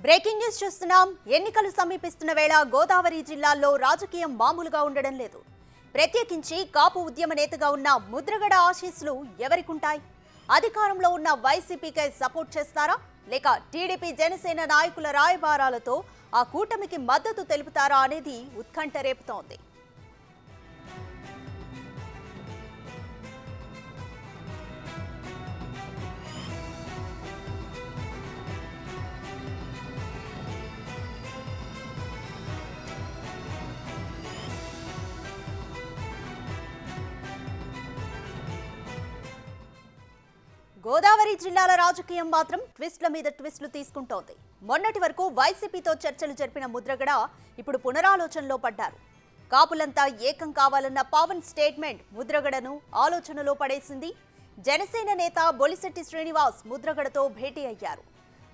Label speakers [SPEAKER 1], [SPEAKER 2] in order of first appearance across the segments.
[SPEAKER 1] Breaking news చూస్తున్నాం. ఎన్నికలు సమీపిస్తున్న వేళ గోదావరి జిల్లాల్లో రాజకీయం మామూలుగా ఉండడం లేదు. ప్రత్యేకించి కాపు ఉద్యమ నేతగా ఉన్న ముద్రగడ ఆశీస్సులు ఎవరికుంటాయి? అధికారంలో ఉన్న వైసీపీకే సపోర్ట్ చేస్తారా, లేక టీడీపీ జనసేన నాయకుల రాయబారాలతో ఆ కూటమికి మద్దతు తెలుపుతారా అనేది ఉత్కంఠ రేపుతోంది. గోదావరి జిల్లాల రాజకీయం మాత్రం ట్విస్ట్ల మీద ట్విస్టులు తీసుకుంటోంది. మొన్నటి వరకు వైసీపీతో చర్చలు జరిపిన ముద్రగడ ఇప్పుడు పునరాలోచనలో పడ్డారు. కాపులంతా ఏకం కావాలన్న పవన్ స్టేట్మెంట్ ముద్రగడను ఆలోచనలో పడేసింది. జనసేన నేత బొలిశెట్టి శ్రీనివాస్ ముద్రగడతో భేటీ అయ్యారు.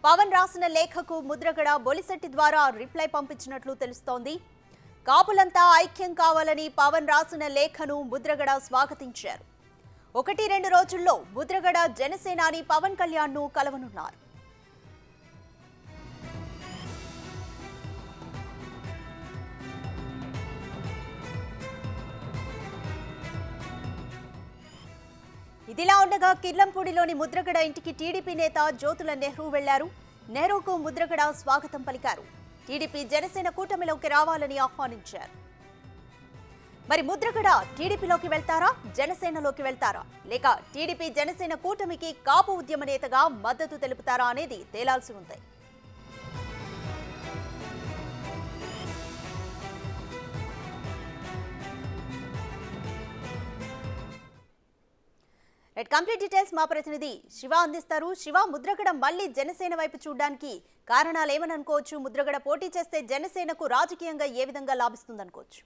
[SPEAKER 1] పవన్ రాసిన లేఖకు ముద్రగడ బొలిశెట్టి ద్వారా రిప్లై పంపించినట్లు తెలుస్తోంది. కాపులంతా ఐక్యం కావాలని పవన్ రాసిన లేఖను ముద్రగడ స్వాగతించారు. 1-2 రోజుల్లో ముద్రగడ జనసేనాని పవన్ కళ్యాణ్ ను కలవనున్నారు. ఇదిలా ఉండగా కిర్లంపూడిలోని ముద్రగడ ఇంటికి టీడీపీ నేత జ్యోతుల నెహ్రూ వెళ్లారు. నెహ్రూకు ముద్రగడ స్వాగతం పలికారు. టీడీపీ జనసేన కూటమిలోకి రావాలని ఆహ్వానించారు. మరి ముద్రగడ టీడీపీలోకి వెళ్తారా, జనసేనలోకి వెళ్తారా, లేక టీడీపీ జనసేన కూటమికి కాపు ఉద్యమ నేతగా మద్దతు తెలుపుతారా అనేది తేలాల్సి ఉంది. కంప్లీట్ డీటెయిల్స్ మా ప్రతినిధి శివ అందిస్తారు. శివ, ముద్రగడ మళ్లీ జనసేన వైపు చూడడానికి కారణాలు ఏమని అనుకోవచ్చు? ముద్రగడ పోటీ చేస్తే జనసేనకు రాజకీయంగా ఏ విధంగా లాభిస్తుందనుకోవచ్చు?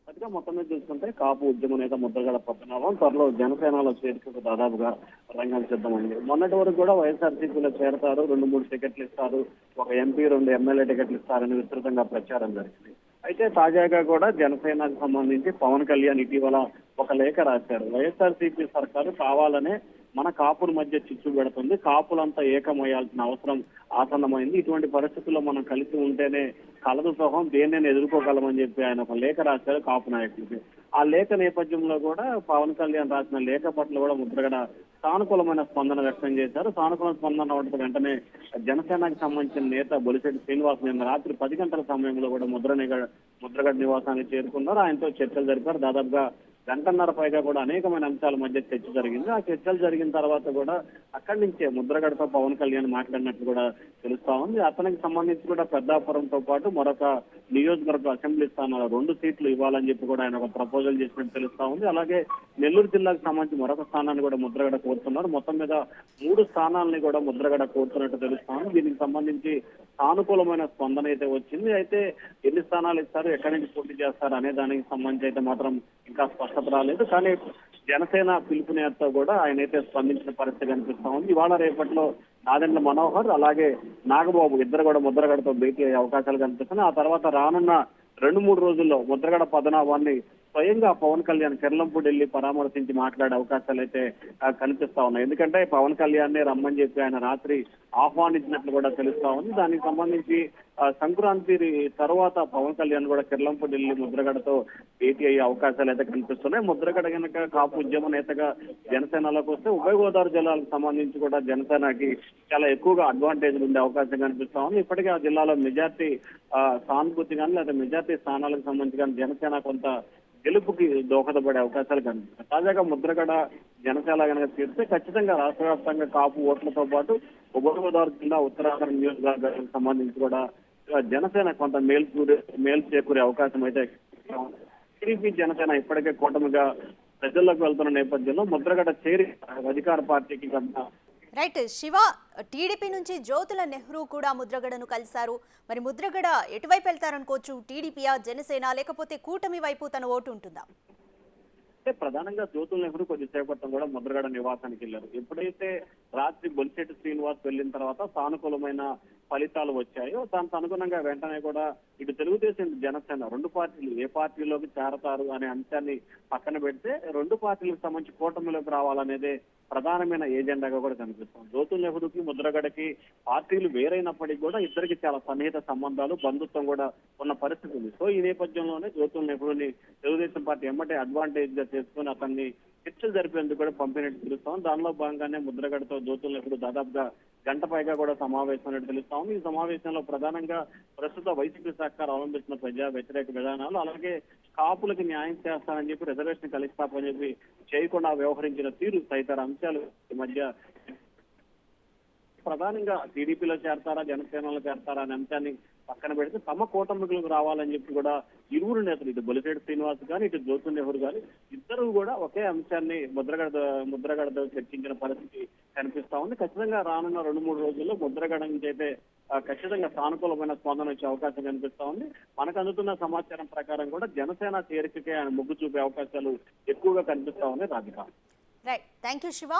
[SPEAKER 2] అదిగా మొత్తం మీద చూసుకుంటే కాపు ఉద్యమ నేత ముద్రగడ పద్మనాభం త్వరలో జనసేనలో చేరికకు దాదాపుగా రంగం సిద్ధమైంది. మొన్నటి వరకు కూడా వైఎస్ఆర్సీపీలో చేరతారు, 2-3 టికెట్లు ఇస్తారు, ఒక ఎంపీ 2 ఎమ్మెల్యే టికెట్లు ఇస్తారని విస్తృతంగా ప్రచారం జరిగింది. అయితే తాజాగా కూడా జనసేనకు సంబంధించి పవన్ కళ్యాణ్ ఇటీవల ఒక లేఖ రాశారు. వైఎస్ఆర్సీపీ సర్కారు కావాలనే మన కాపుల మధ్య చిచ్చు పెడుతుంది, కాపులంతా ఏకమయ్యాల్సిన అవసరం ఆసన్నమైంది, ఇటువంటి పరిస్థితుల్లో మనం కలిసి ఉంటేనే కలదు సహం దేన్నైనా ఎదుర్కోగలమని చెప్పి ఆయన ఒక లేఖ రాశారు కాపు నాయకులకి. ఆ లేఖ నేపథ్యంలో కూడా పవన్ కళ్యాణ్ రాసిన లేఖ పట్ల కూడా ముద్రగడ సానుకూలమైన స్పందన వ్యక్తం చేశారు. సానుకూల స్పందన అవడం వెంటనే జనసేనకు సంబంధించిన నేత బొలిశెట్టి శ్రీనివాస్ నిన్న రాత్రి 10 గంటల సమయంలో కూడా ముద్రగడ నివాసానికి చేరుకున్నారు. ఆయనతో చర్చలు జరిపారు. దాదాపుగా గంటన్నర పైగా కూడా అనేకమైన అంశాల మధ్య చర్చ జరిగింది. ఆ చర్చలు జరిగిన తర్వాత కూడా అక్కడి నుంచే ముద్రగడతో పవన్ కళ్యాణ్ మాట్లాడినట్లు కూడా తెలుస్తా ఉంది. అతనికి సంబంధించి కూడా పెద్దాపురంతో పాటు మరొక నియోజకవర్గ అసెంబ్లీ స్థానాలు 2 సీట్లు ఇవ్వాలని చెప్పి కూడా ఆయన ఒక ప్రపోజల్ చేసినట్టు తెలుస్తా ఉంది. అలాగే నెల్లూరు జిల్లాకు సంబంధించి మరొక స్థానాన్ని కూడా ముద్రగడ కోరుతున్నారు. మొత్తం మీద 3 స్థానాలని కూడా ముద్రగడ కోరుతున్నట్టు తెలుస్తా ఉంది. దీనికి సంబంధించి సానుకూలమైన స్పందన అయితే వచ్చింది. అయితే ఎన్ని స్థానాలు ఇస్తారు, ఎక్కడి నుంచి పోటీ చేస్తారు అనే దానికి సంబంధించి అయితే మాత్రం ఇంకా స్పష్టత రాలేదు. కానీ జనసేన పిలుపునేతో కూడా ఆయన అయితే స్పందించిన పరిస్థితి కనిపిస్తా ఉంది. ఇవాళ రేపట్లో నాదెండ్ల మనోహర్ అలాగే నాగబాబు ఇద్దరు కూడా ముద్రగడతో భేటీ అయ్యే అవకాశాలు కనిపిస్తున్నాయి. ఆ తర్వాత రానున్న 2-3 రోజుల్లో ముద్రగడ పద్మనాభాన్ని స్వయంగా పవన్ కళ్యాణ్ కిర్లంపూడి వెళ్లి పరామర్శించి మాట్లాడే అవకాశాలు అయితే కనిపిస్తా ఉన్నాయి. ఎందుకంటే పవన్ కళ్యాణ్ నే రమ్మని చెప్పి ఆయన రాత్రి ఆహ్వానించినట్లు కూడా తెలుస్తా ఉంది. దానికి సంబంధించి సంక్రాంతి తర్వాత పవన్ కళ్యాణ్ కూడా కిర్లంపూడి వెళ్లి ముద్రగడతో భేటీ అయ్యే అవకాశాలు అయితే కనిపిస్తున్నాయి. ముద్రగడ కనుక కాపు ఉద్యమ నేతగా జనసేనలోకి వస్తే ఉభయ గోదావరి జిల్లాలకు సంబంధించి కూడా జనసేనకి చాలా ఎక్కువగా అడ్వాంటేజ్ ఉండే అవకాశం కనిపిస్తా ఉంది. ఇప్పటికే ఆ జిల్లాలో మెజార్టీ సానుభూతి కానీ లేదా మెజార్టీ స్థానాలకు సంబంధించి కానీ జనసేన కొంత గెలుపుకి దోహదపడే అవకాశాలు కనిపిస్తాయి. తాజాగా ముద్రగడ జనసేన కనుక చేస్తే ఖచ్చితంగా రాష్ట్ర వ్యాప్తంగా కాపు ఓట్లతో పాటు ఉభయ గోదావరి జిల్లా ఉత్తరాంధ్ర నియోజకవర్గానికి సంబంధించి కూడా జనసేన కొంత మేలు చేకూరే అవకాశం అయితే టీడీపీ జనసేన ఇప్పటికే కూటమిగా ప్రజల్లోకి వెళ్తున్న నేపథ్యంలో ముద్రగడ చేరి అధికార పార్టీకి కన్నా
[SPEAKER 1] రైట్ శివ, టీడీపీ నుంచి జ్యోతుల నెహ్రూ కూడా ముద్రగడను కలిశారు. మరి ముద్రగడ ఎటువైపు వెళ్తారనుకోవచ్చు? టీడీపీయా, జనసేన, లేకపోతే కూటమి వైపు తన ఓటు ఉంటుందా?
[SPEAKER 2] అంటే ప్రధానంగా జ్యోతుల నెహ్రూ కొద్దిసేపట్లో కూడా ముద్రగడ నివాసానికి వెళ్లారు. ఎప్పుడైతే రాత్రి బొలిశెట్టి శ్రీనివాస్ వెళ్లిన తర్వాత సానుకూలమైన ఫలితాలు వచ్చాయో దానికి అనుగుణంగా వెంటనే కూడా ఇటు తెలుగుదేశం జనసేన రెండు పార్టీలు ఏ పార్టీలోకి చేరతారు అనే అంశాన్ని పక్కన పెడితే రెండు పార్టీలకు సంబంధించి కూటమిలోకి రావాలనేదే ప్రధానమైన ఏజెండాగా కూడా కనిపిస్తుంది. జ్యోతుల్ నెహ్రూకి ముద్రగడకి పార్టీలు వేరైనప్పటికీ కూడా ఇద్దరికి చాలా సన్నిహిత సంబంధాలు బంధుత్వం కూడా ఉన్న పరిస్థితి ఉంది. సో ఈ నేపథ్యంలోనే జ్యోతుల్ నెహ్రూని తెలుగుదేశం పార్టీ ఎమ్మటే అడ్వాంటేజ్ గా చేసుకుని అతన్ని చర్చలు జరిపేందుకు కూడా పంపినట్టు తెలుస్తాం. దానిలో భాగంగానే ముద్రగడతో జ్యోతుల్ నెహ్రూ దాదాపుగా గంట పైగా కూడా సమావేశం తెలుస్తాం. ఈ సమావేశంలో ప్రధానంగా ప్రస్తుత వైసీపీ సర్కార్ అవలంబిస్తున్న ప్రజా వ్యతిరేక విధానాలు, అలాగే కాపులకి న్యాయం చేస్తానని చెప్పి రిజర్వేషన్ కలిస్తామని చెప్పి చేయకుండా వ్యవహరించిన తీరు తదితర అంశాలు ఈ మధ్య ప్రధానంగా టీడీపీలో చేరతారా జనసేనలో చేరతారా అనే అంశాన్ని పక్కన పెడితే తమ కూటమికులకు రావాలని చెప్పి కూడా ఇరువురు నేతలు ఇటు బొలిశెట్టి శ్రీనివాస్ కానీ ఇటు జ్యోతుల్ నెహ్రూ కానీ ఇద్దరు కూడా ఒకే అంశాన్ని ముద్రగడతో చర్చించిన పరిస్థితి కనిపిస్తా ఉంది. ఖచ్చితంగా రానున్న 2-3 రోజుల్లో ముద్రగడ నుంచి అయితే ఖచ్చితంగా సానుకూలమైన స్పందన వచ్చే అవకాశం కనిపిస్తా ఉంది. మనకు అందుతున్న సమాచారం ప్రకారం కూడా జనసేన చేరికకే ఆయన మొగ్గు చూపే అవకాశాలు ఎక్కువగా కనిపిస్తా ఉన్నాయి. Radhika.
[SPEAKER 1] Right, thank you Shiva.